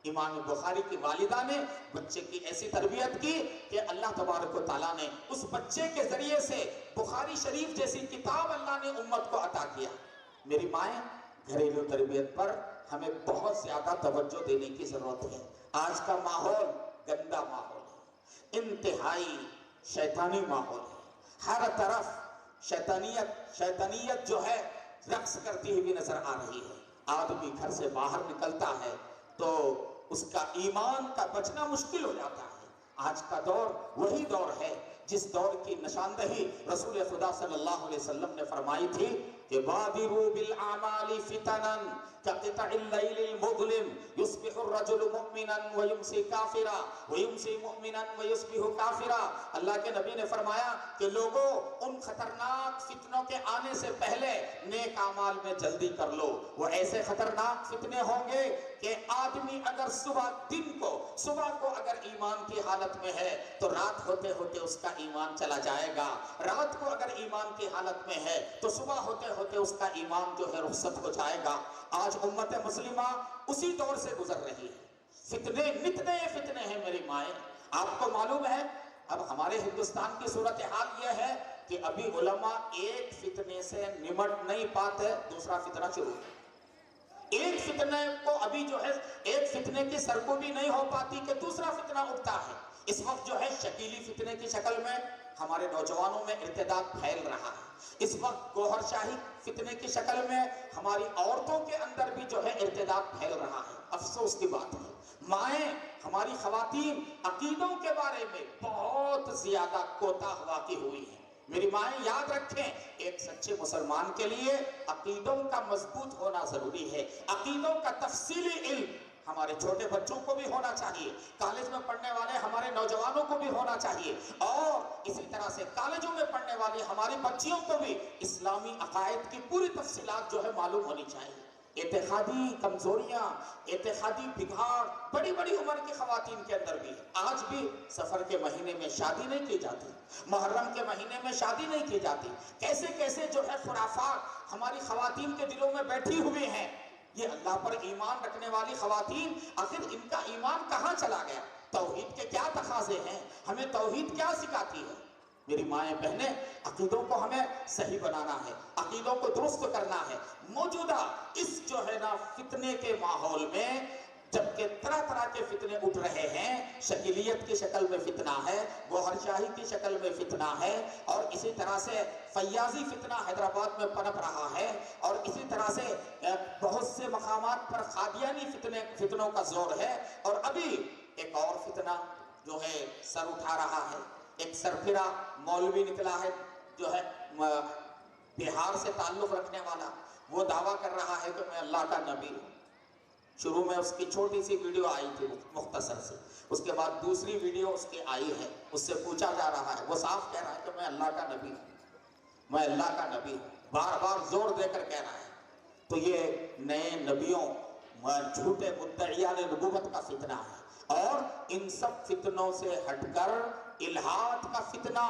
امام بخاری کی والدہ نے بچے کی ایسی تربیت کی کہ اللہ تبارک و تعالیٰ نے اس بچے کے ذریعے سے بخاری شریف جیسی کتاب اللہ نے امت کو عطا کیا۔ میری مائیں، گھریلو تربیت پر ہمیں بہت زیادہ توجہ دینے کی ضرورت ہے۔ آج کا ماحول گندا ماحول ہے، انتہائی شیطانی ماحول ہے، ہر طرف شیطانیت جو ہے رقص کرتی ہوئی نظر آ رہی ہے۔ آدمی گھر سے باہر نکلتا ہے تو اس کا ایمان کا بچنا مشکل ہو جاتا ہے۔ آج کا دور وہی دور ہے جس دور کی نشاندہی رسول خدا صلی اللہ علیہ وسلم نے فرمائی تھی کہ بادروا بالاعمال فتنا كقطع الليل المظلم يصبح الرجل مؤمنا ويمسي كافرا ويمسي مؤمنا ويصبح كافرا۔ اللہ کے نبی نے فرمایا کہ لوگوں، ان خطرناک فتنوں کے آنے سے پہلے نیک اعمال میں جلدی کر لو۔ وہ ایسے خطرناک فتنے ہوں گے کہ آدمی اگر صبح کو اگر ایمان کی حالت میں ہے تو رات ہوتے ہوتے اس کا ایمان چلا جائے گا، رات کو اگر ایمان کی حالت میں ہے تو صبح ہوتے ہوتے اس کا ایمان جو ہے رخصت ہو جائے گا۔ آج امت مسلمہ اسی دور سے گزر رہی ہے، نتنے فتنے ہیں میری مائیں۔ آپ کو معلوم ہے اب ہمارے ہندوستان کی صورتحال یہ ہے کہ ابھی علماء ایک فتنے سے نمٹ نہیں پاتے، دوسرا فتنہ شروع ہے۔ ایک فتنے کو ابھی جو ہے ایک فتنے کی سرکوبی نہیں ہو پاتی کہ دوسرا فتنہ اٹھتا ہے۔ اس وقت جو ہے شکیلی فتنے کی شکل میں ہمارے نوجوانوں میں ارتداد پھیل رہا ہے۔ اس وقت گوہر شاہی فتنے کی شکل میں ہماری عورتوں کے اندر بھی جو ہے ارتداد پھیل رہا ہے۔ افسوس کی بات ہے، مائیں، ہماری خواتین عقیدوں کے بارے میں بہت زیادہ کوتاہ واقع ہوئی ہیں۔ میری مائیں یاد رکھیں، ایک سچے مسلمان کے لیے عقیدوں کا مضبوط ہونا ضروری ہے۔ عقیدوں کا تفصیلی علم ہمارے چھوٹے بچوں کو بھی ہونا چاہیے، کالج میں پڑھنے والے ہمارے نوجوانوں کو بھی ہونا چاہیے، اور اسی طرح سے کالجوں میں پڑھنے والی ہماری بچیوں کو بھی اسلامی عقائد کی پوری تفصیلات جو ہے معلوم ہونی چاہیے۔ اعتقادی کمزوریاں، اعتقادی بگاڑ بڑی بڑی عمر کی خواتین کے اندر بھی ہے۔ آج بھی سفر کے مہینے میں شادی نہیں کی جاتی، محرم کے مہینے میں شادی نہیں کی جاتی، کیسے کیسے جو ہے خرافات ہماری خواتین کے دلوں میں بیٹھی ہوئی ہیں۔ یہ اللہ پر ایمان رکھنے والی خواتین، آخر ان کا ایمان کہاں چلا گیا؟ توحید کے کیا تقاضے ہیں؟ ہمیں توحید کیا سکھاتی ہے؟ میری مائیں بہنیں، عقیدوں کو ہمیں صحیح بنانا ہے، عقیدوں کو درست کرنا ہے۔ موجودہ اس جو ہے نا فتنے کے ماحول میں جبکہ طرح طرح کے فتنے اٹھ رہے ہیں، شکیلیت کی شکل میں فتنہ ہے، گوہر شاہی کی شکل میں فتنہ ہے، اور اسی طرح سے فیاضی فتنہ حیدرآباد میں پنپ رہا ہے، اور اسی طرح سے بہت سے مقامات پر قادیانی فتنوں کا زور ہے، اور ابھی ایک اور فتنہ جو ہے سر اٹھا رہا ہے۔ ایک سرفرا مولوی نکلا ہے جو ہے بہار سے تعلق رکھنے والا، وہ دعویٰ کر رہا ہے کہ میں اللہ کا نبی ہوں۔ شروع میں اس کی چھوٹی سی ویڈیو آئی تھی مختصر سے، اس کے بعد دوسری ویڈیو اس کی آئی ہے، اس سے پوچھا جا رہا ہے، وہ صاف کہہ رہا ہے کہ میں اللہ کا نبی ہوں، میں اللہ کا نبی ہوں۔ بار بار زور دے کر کہہ رہا ہے۔ تو یہ نئے نبیوں جھوٹے مدعیان نبوت کا فتنہ ہے، اور ان سب فتنوں سے ہٹ کر الہاد کا فتنہ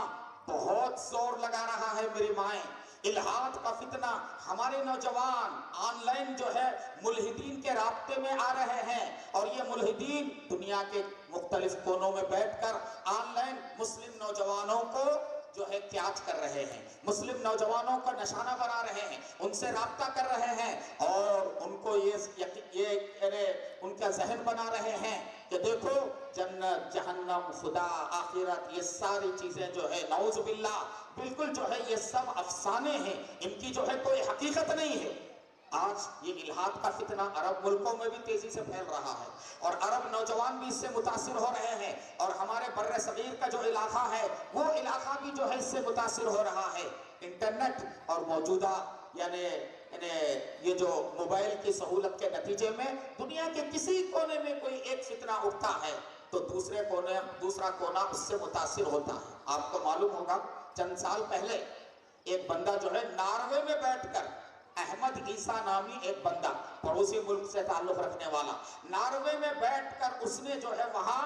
بہت زور لگا رہا ہے میری مائیں۔ الہاد کا فتنہ، ہمارے نوجوان آن لائن جو ہے ملحدین کے رابطے میں آ رہے ہیں، اور یہ ملحدین دنیا کے مختلف کونوں میں بیٹھ کر آن لائن مسلم نوجوانوں کو جو ہے کیچ کر رہے ہیں، مسلم نوجوانوں کا نشانہ بنا رہے ہیں، ان سے رابطہ کر رہے ہیں، اور ان کو ان کا ذہن بنا رہے ہیں کہ دیکھو جنت، جہنم، خدا، آخرت، یہ ساری چیزیں جو ہے نعوذ باللہ بالکل جو ہے یہ سب افسانے ہیں، ان کی جو ہے کوئی حقیقت نہیں ہے۔ آج یہ الہاد کا فتنہ عرب ملکوں میں بھی تیزی سے پھیل رہا ہے، اور عرب نوجوان بھی اس سے متاثر ہو رہے ہیں، اور ہمارے بر صغیر کا جو علاقہ ہے وہ علاقہ بھی جو ہے اس سے متاثر ہو رہا ہے۔ انٹرنیٹ اور موجودہ یعنی یہ جو موبائل کی سہولت کے نتیجے میں دنیا کے کسی کونے میں کوئی ایک فتنہ اٹھتا ہے تو دوسرا کونا اس سے متاثر ہوتا ہے۔ آپ کو معلوم ہوگا چند سال پہلے ایک بندہ جو ہے ناروے میں بیٹھ کر، احمد عیسیٰ نامی ایک بندہ پڑوسی ملک سے تعلق رکھنے والا، ناروے میں بیٹھ کر اس نے جو ہے وہاں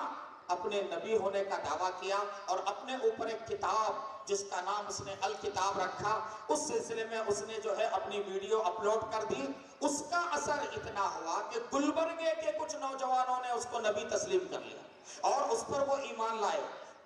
اپنے نبی ہونے کا دعویٰ کیا، اور اپنے اوپر ایک کتاب جس کا نام اس نے الکتاب رکھا، اس سلسلے میں اس نے جو ہے اپنی ویڈیو اپلوڈ کر دی۔ اس کا اثر اتنا ہوا کہ گلبرگے کے کچھ نوجوانوں نے اس کو نبی تسلیم کر لیا، اور اس پر وہ ایمان لائے۔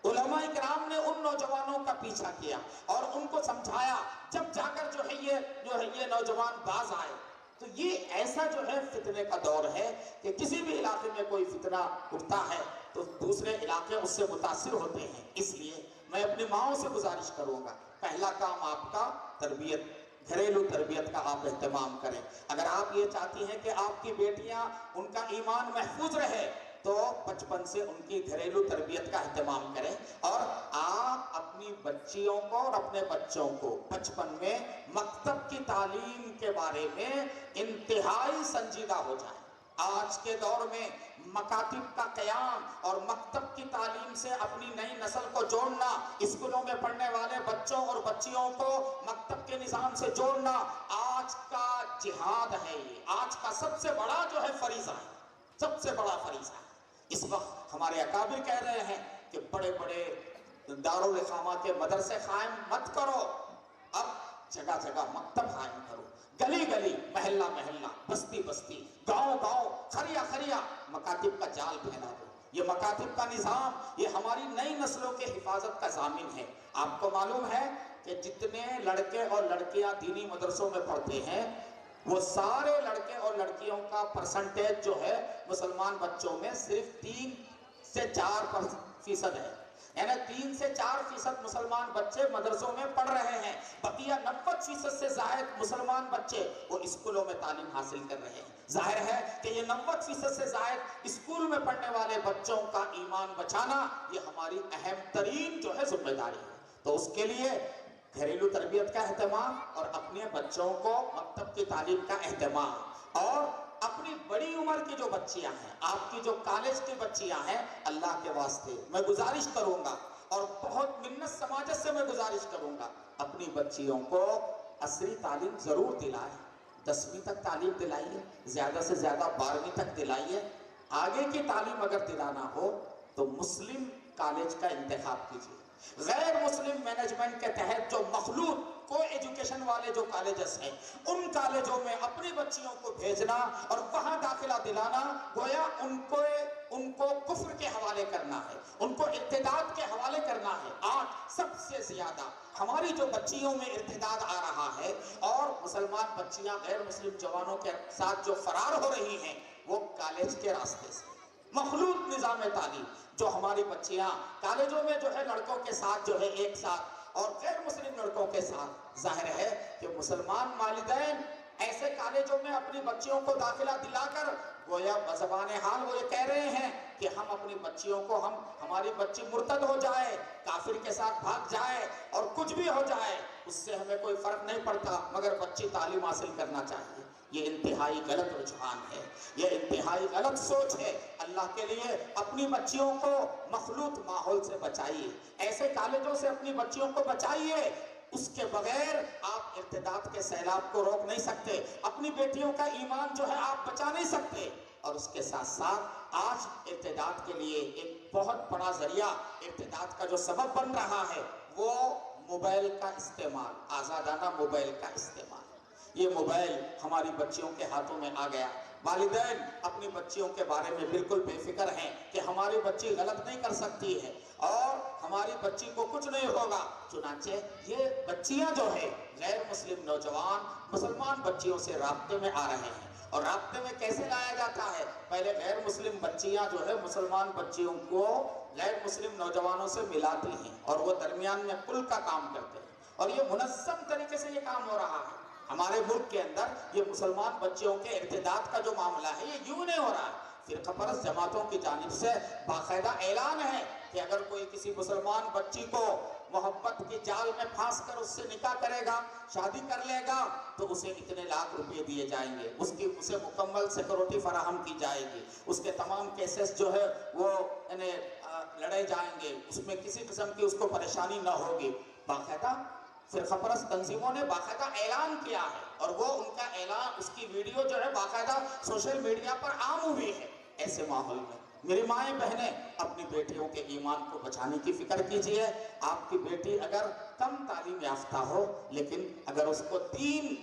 علماء کرام نے ان نوجوانوں کا پیچھا کیا اور ان کو سمجھایا، جب جا کر جو ہے یہ نوجوان باز آئے۔ تو یہ ایسا جو ہے فتنے کا دور ہے کہ کسی بھی علاقے میں کوئی فتنہ اٹھتا ہے تو دوسرے علاقے اس سے متاثر ہوتے ہیں۔ اس لیے میں اپنی ماؤں سے گزارش کروں گا، پہلا کام آپ کا تربیت، گھریلو تربیت کا آپ اہتمام کریں۔ اگر آپ یہ چاہتی ہیں کہ آپ کی بیٹیاں ان کا ایمان محفوظ رہے تو بچپن سے ان کی گھریلو تربیت کا اہتمام کریں، اور آپ اپنی بچیوں کو اور اپنے بچوں کو بچپن میں مکتب کی تعلیم کے بارے میں انتہائی سنجیدہ ہو جائیں۔ آج کے دور میں مکاتب کا قیام اور مکتب کی تعلیم سے اپنی نئی نسل کو جوڑنا، اسکولوں میں پڑھنے والے بچوں اور بچیوں کو مکتب کے نظام سے جوڑنا آج کا جہاد ہے، یہ آج کا سب سے بڑا جو ہے فریضہ ہے، سب سے بڑا فریضہ ہے۔ اس وقت ہمارے اکابر کہہ رہے ہیں کہ بڑے بڑے دارالاقامہ کے مدرسے قائم مت کرو، اب جگہ جگہ مکتب قائم کرو، گلی گلی، محلہ محلہ، بستی بستی، گاؤں گاؤں، خریا خریا مکاتب کا جال پھیلا دو۔ یہ مکاتب کا نظام یہ ہماری نئی نسلوں کے حفاظت کا ضامن ہے۔ آپ کو معلوم ہے کہ جتنے لڑکے اور لڑکیاں دینی مدرسوں میں پڑھتے ہیں وہ سارے لڑکے اور لڑکیوں کا پرسنٹیج جو ہے مسلمان بچوں میں صرف 3 سے 4% ہے، یعنی 3 سے 4% مسلمان بچے مدرسوں میں پڑھ رہے ہیں، بقیہ 90% سے زائد مسلمان بچے وہ اسکولوں میں تعلیم حاصل کر رہے ہیں۔ ظاہر ہے کہ یہ 90% سے زائد اسکول میں پڑھنے والے بچوں کا ایمان بچانا یہ ہماری اہم ترین جو ہے ذمہ داری ہے۔ تو اس کے لیے گھریلو تربیت کا اہتمام، اور اپنے بچوں کو مکتب کی تعلیم کا اہتمام، اور اپنی بڑی عمر کی جو بچیاں ہیں، آپ کی جو کالج کی بچیاں ہیں، اللہ کے واسطے میں گزارش کروں گا اور بہت منت سماجت سے میں گزارش کروں گا، اپنی بچیوں کو عصری تعلیم ضرور دلائیں، 10ویں تک تعلیم دلائیے، زیادہ سے زیادہ 12ویں تک دلائیے۔ آگے کی تعلیم اگر دلانا ہو تو مسلم کالج کا انتخاب کیجیے، غیر مسلم مینجمنٹ کے تحت جو مخلوط کو ایجوکیشن والے جو کالجز ہیں ان کالجوں میں اپنی بچیوں کو بھیجنا اور وہاں داخلہ دلانا گویا ان کو کفر کے حوالے کرنا ہے، ان کو ارتداد کے حوالے کرنا ہے۔ آج سب سے زیادہ ہماری جو بچیوں میں ارتداد آ رہا ہے اور مسلمان بچیاں غیر مسلم جوانوں کے ساتھ جو فرار ہو رہی ہیں وہ کالج کے راستے سے، مخلوط نظام تعلیم جو ہماری بچیاں کالجوں میں جو ہے لڑکوں کے ساتھ جو ہے ایک ساتھ اور غیر مسلم لڑکوں کے ساتھ، ظاہر ہے کہ مسلمان والدین ایسے کالجوں میں اپنی بچیوں کو داخلہ دلا کر گویا بزبان حال وہ یہ کہہ رہے ہیں کہ ہم اپنی بچیوں کو ہماری بچی مرتد ہو جائے، کافر کے ساتھ بھاگ جائے اور کچھ بھی ہو جائے اس سے ہمیں کوئی فرق نہیں پڑتا، مگر بچی تعلیم حاصل کرنا چاہیے۔ یہ انتہائی غلط رجحان ہے، یہ انتہائی غلط سوچ ہے۔ اللہ کے لیے اپنی بچیوں کو مخلوط ماحول سے بچائیے، ایسے کالجوں سے اپنی بچیوں کو بچائیے، اس کے بغیر آپ ارتداد کے سیلاب کو روک نہیں سکتے، اپنی بیٹیوں کا ایمان جو ہے آپ بچا نہیں سکتے۔ اور اس کے ساتھ ساتھ آج ارتداد کے لیے ایک بہت بڑا ذریعہ، ارتداد کا جو سبب بن رہا ہے وہ موبائل کا استعمال، آزادانہ موبائل کا استعمال۔ یہ موبائل ہماری بچیوں کے ہاتھوں میں آ گیا، والدین اپنی بچیوں کے بارے میں بالکل بے فکر ہیں کہ ہماری بچی غلط نہیں کر سکتی ہے اور ہماری بچی کو کچھ نہیں ہوگا، چنانچہ یہ بچیاں جو ہے غیر مسلم نوجوان مسلمان بچیوں سے رابطے میں آ رہے ہیں۔ اور رابطے میں کیسے لایا جاتا ہے؟ پہلے غیر مسلم بچیاں جو ہے مسلمان بچیوں کو غیر مسلم نوجوانوں سے ملاتی ہیں اور وہ درمیان میں پل کا کام کرتے ہیں، اور یہ منظم طریقے سے یہ کام ہو رہا ہے۔ ہمارے ملک کے اندر یہ مسلمان بچیوں کے ارتداد کا جو معاملہ ہے یہ یوں نہیں ہو رہا ہے، فرقہ پرست جماعتوں کی جانب سے باقاعدہ اعلان ہے کہ اگر کوئی کسی مسلمان بچی کو محبت کی جال میں پھانس کر اس سے نکاح کرے گا، شادی کر لے گا، تو اسے اتنے لاکھ روپے دیے جائیں گے، اسے مکمل سیکورٹی فراہم کی جائے گی، اس کے تمام کیسز جو ہے وہ لڑے جائیں گے، اس میں کسی قسم کی اس کو پریشانی نہ ہوگی۔ باقاعدہ فرقہ پرست تنظیموں نے باقاعدہ اعلان کیا ہے، اور وہ ان کا اعلان، اس کی ویڈیو جو ہے باقاعدہ سوشل میڈیا پر عام ہوئی ہے۔ ایسے ماحول میں میری مائیں بہنیں اپنی بیٹیوں کے ایمان کو بچانے کی فکر کیجئے۔ آپ کی بیٹی اگر کم تعلیم یافتہ ہو لیکن اگر اس کو دین،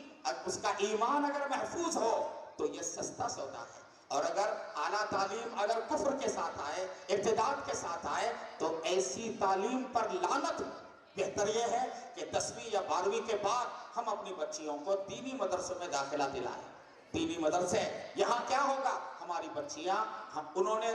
اس کا ایمان اگر محفوظ ہو تو یہ سستا سودا ہے، اور اگر اعلیٰ تعلیم اگر کفر کے ساتھ آئے، ارتداد کے ساتھ آئے تو ایسی تعلیم پر لعنت۔ بہتر یہ ہے کہ 10ویں یا 12ویں کے بعد ہم اپنی بچیوں کو دینی مدرسوں میں داخلہ دلائیں۔ دینی مدرسے، یہاں کیا ہوگا؟ ہماری بچیاں، انہوں نے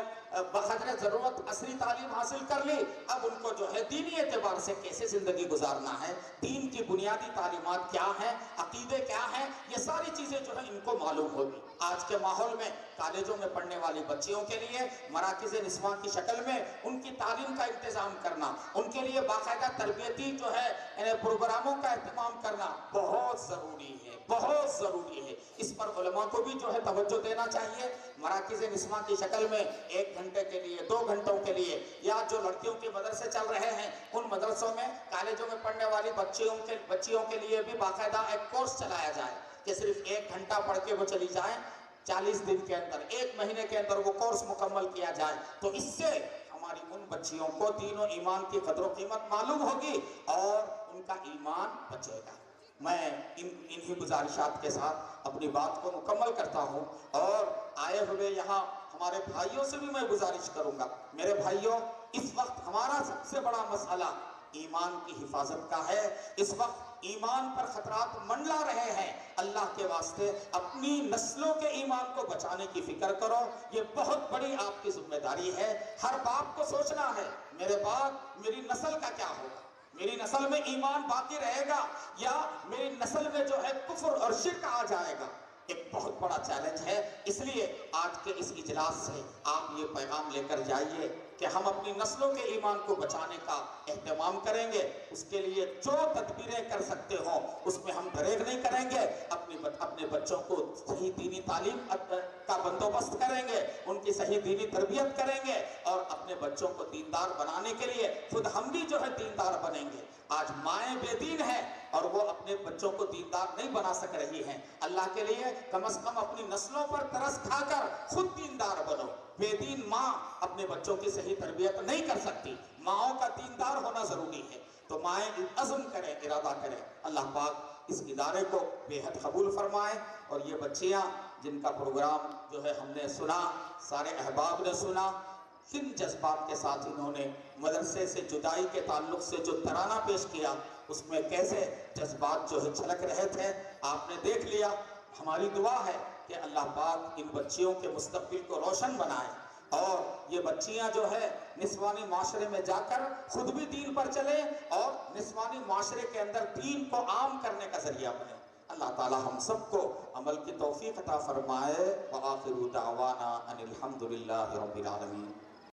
بقدر ضرورت عصری تعلیم حاصل کر لی، اب ان کو جو ہے دینی اعتبار سے کیسے زندگی گزارنا ہے، دین کی بنیادی تعلیمات کیا ہیں، عقیدے کیا ہیں، یہ ساری چیزیں جو ہے ان کو معلوم ہوگی۔ آج کے ماحول میں کالجوں میں پڑھنے والی بچیوں کے لیے مراکز نسواں کی شکل میں ان کی تعلیم کا انتظام کرنا، ان کے لیے باقاعدہ تربیتی جو ہے پروگراموں کا اہتمام کرنا بہت ضروری ہے، بہت ضروری ہے۔ اس پر علماء کو بھی جو ہے توجہ دینا چاہیے۔ مراکز نسواں کی شکل میں 1 گھنٹے کے لیے، 2 گھنٹوں کے لیے، یا جو لڑکیوں کے مدرسے چل رہے ہیں ان مدرسوں میں کالجوں میں پڑھنے والی بچیوں کے لیے بھی باقاعدہ ایک کورس چلایا جائے کہ صرف 1 گھنٹہ پڑھ کے وہ چلی جائیں، 40 دن کے اندر، 1 مہینے کے اندر وہ کورس مکمل کیا جائے، تو اس سے ہماری ان بچیوں کو دین و ایمان کی قدر و قیمت معلوم ہوگی اور ان کا ایمان بچے گا۔ میں انہی گزارشات کے ساتھ اپنی بات کو مکمل کرتا ہوں، اور آئے ہوئے یہاں ہمارے بھائیوں سے بھی میں گزارش کروں گا۔ میرے بھائیوں، اس وقت ہمارا سب سے بڑا مسئلہ ایمان کی حفاظت کا ہے۔ اس وقت ایمان پر خطرات منڈلا رہے ہیں، اللہ کے واسطے اپنی نسلوں کے ایمان کو بچانے کی فکر کرو، یہ بہت بڑی آپ کی ذمہ داری ہے۔ ہر باپ کو سوچنا ہے میرے بعد میری نسل کا کیا ہوگا، میری نسل میں ایمان باقی رہے گا یا میری نسل میں جو ہے کفر اور شرک آ جائے گا۔ ایک بہت بڑا چیلنج ہے، اس لیے آج کے اس اجلاس سے آپ یہ پیغام لے کر جائیے کہ ہم اپنی نسلوں کے ایمان کو بچانے کا اہتمام کریں گے، اس کے لیے جو تدبیریں کر سکتے ہوں اس میں ہم دریغ نہیں کریں گے، اپنے بچوں کو صحیح دینی تعلیم کا بندوبست کریں گے، ان کی صحیح دینی تربیت کریں گے، اور اپنے بچوں کو دیندار بنانے کے لیے خود ہم بھی جو ہے دیندار بنیں گے۔ آج مائیں بے دین ہیں اور وہ اپنے بچوں کو دیندار نہیں بنا سک رہی ہیں، اللہ کے لیے کم از کم اپنی نسلوں پر ترس کھا کر خود دیندار بنو۔ بے دین ماں اپنے بچوں کی صحیح تربیت نہیں کر سکتی، ماؤں کا دیندار ہونا ضروری ہے۔ تو مائیں عزم کریں، ارادہ کریں، اللہ پاک اس ادارے کو بے حد قبول فرمائے، اور یہ بچیاں جن کا پروگرام جو ہے ہم نے سنا، سارے احباب نے سنا، کن جذبات کے ساتھ انہوں نے مدرسے سے جدائی کے تعلق سے جو ترانہ پیش کیا، اس میں کیسے جذبات جو ہے چھلک رہے تھے، آپ نے دیکھ لیا۔ ہماری دعا ہے کہ اللہ پاک ان بچیوں کے مستقبل کو روشن بنائے، اور یہ بچیاں جو ہے نسوانی معاشرے میں جا کر خود بھی دین پر چلیں اور نسوانی معاشرے کے اندر دین کو عام کرنے کا ذریعہ بنے۔ اللہ تعالی ہم سب کو عمل کی توفیق عطا فرمائے۔ وآخر دعوانا ان الحمد للہ رب العالمین۔